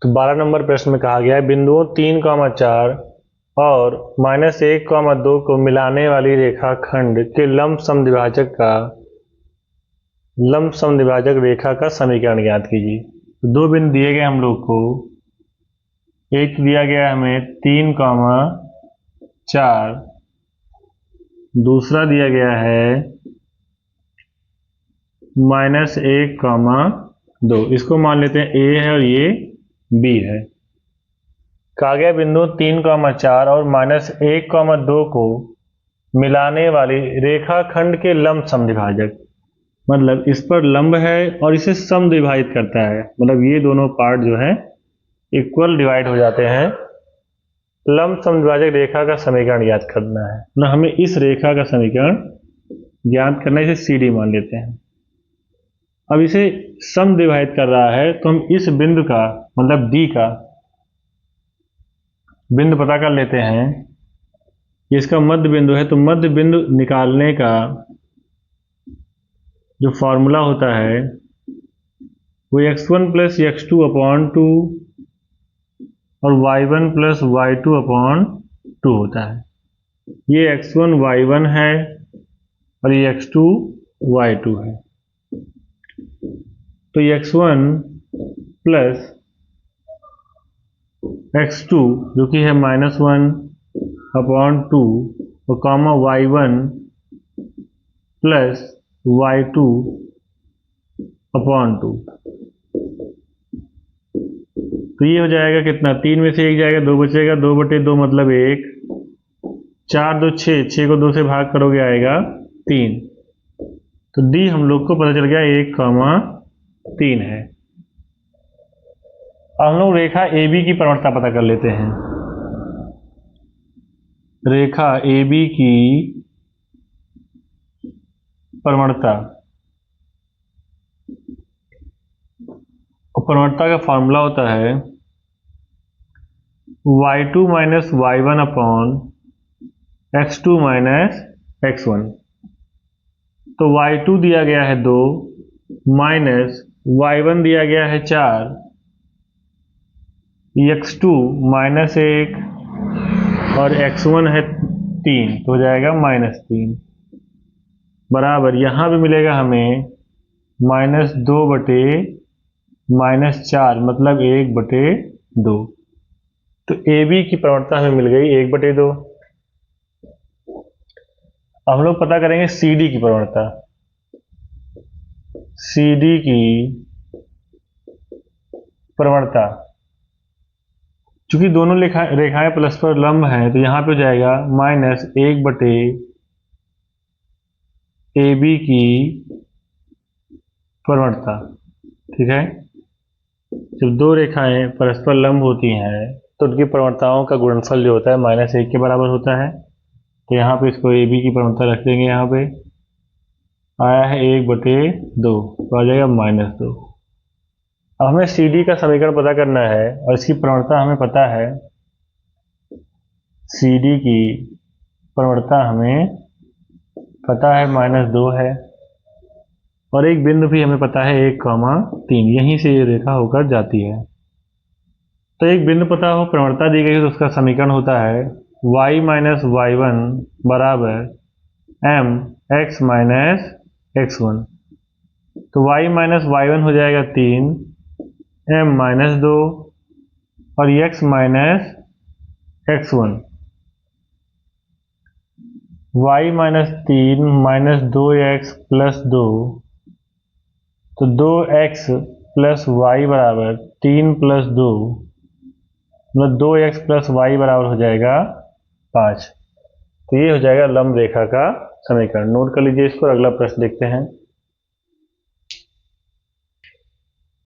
तो 12 नंबर प्रश्न में कहा गया है बिंदुओं 3,4 और -1,2 को मिलाने वाली रेखाखंड के लंब समद्विभाजक रेखा का समीकरण ज्ञात कीजिए। तो दो बिंदु दिए गए हम लोग को, एक दिया गया है हमें 3,4, दूसरा दिया गया है -1,2। इसको मान लेते हैं A है और ये B है। कहा गया बिंदु 3,4 और -1,2 को मिलाने वाली रेखाखंड के लंब समद्विभाजक, मतलब इस पर लंब है और इसे समद्विभाजित करता है, मतलब ये दोनों पार्ट जो है इक्वल डिवाइड हो जाते हैं। लंब समद्विभाजक रेखा का समीकरण ज्ञात करना है, मतलब हमें इस रेखा का समीकरण ज्ञात करना है। इसे CD मान लेते हैं। अब इसे समद्विभाजित कर रहा है तो हम इस बिंदु का, मतलब D का बिंदु पता कर लेते हैं। इसका मध्य बिंदु है, तो मध्य बिंदु निकालने का जो फॉर्मूला होता है वो x1 + x2/2 और y1 + y2/2 होता है। ये x1 y1 है और ये x2 y2 है। तो x1 + x2 जो कि है -1/2 और कॉमा y1 + y2/2। तो ये हो जाएगा कितना, 3 में से 1 जाएगा, 2 बचेगा, 2/2 मतलब 1, 4 2 6, 6 को 2 से भाग करोगे आएगा 3। तो D हम लोग को पता चल गया 1,3 है। अब हम लोग रेखा AB की प्रवणता पता कर लेते हैं। रेखा AB की प्रवणता, प्रवणता का फॉर्मूला होता है y2 - y1/x2 - x1। तो y2 दिया गया है 2, माइनस y1 दिया गया है 4, x2 -1 और x1 है 3, तो हो जाएगा -3 बराबर, यहाँ भी मिलेगा हमें -2/-4 मतलब 1/2। तो AB की प्रवणता हमें मिल गई 1/2। अब हम लोग पता करेंगे CD की प्रवणता। CD की प्रवणता, चूंकि दोनों रेखाएं परस्पर लंब हैं तो यहाँ पे हो जाएगा -1/AB की प्रवणता। ठीक है, जब दो रेखाएं परस्पर लंब होती हैं तो उनकी प्रवणताओं का गुणनफल जो होता है -1 के बराबर होता है। तो यहाँ पे इसको AB की प्रवणता रख देंगे। यहाँ पे आया है 1/2, तो आ जाएगा -2। अब हमें CD का समीकरण पता करना है और इसकी प्रवणता हमें पता है। CD की प्रवणता हमें पता है -2 है और एक बिंदु भी हमें पता है 1,3, यहीं से ये रेखा होकर जाती है। तो एक बिंदु पता हो, प्रवणता दी गई तो उसका समीकरण होता है y - y1 बराबर mx - x1। तो y - y1 हो जाएगा 3, m -2 और x - x1। y - 3 - 2x + 2, तो 2x + y बराबर 3 + 2, मतलब 2x + y बराबर हो जाएगा 5। तो ये हो जाएगा लंब रेखा का समीकरण। नोट कर लीजिए इसको, अगला प्रश्न देखते हैं।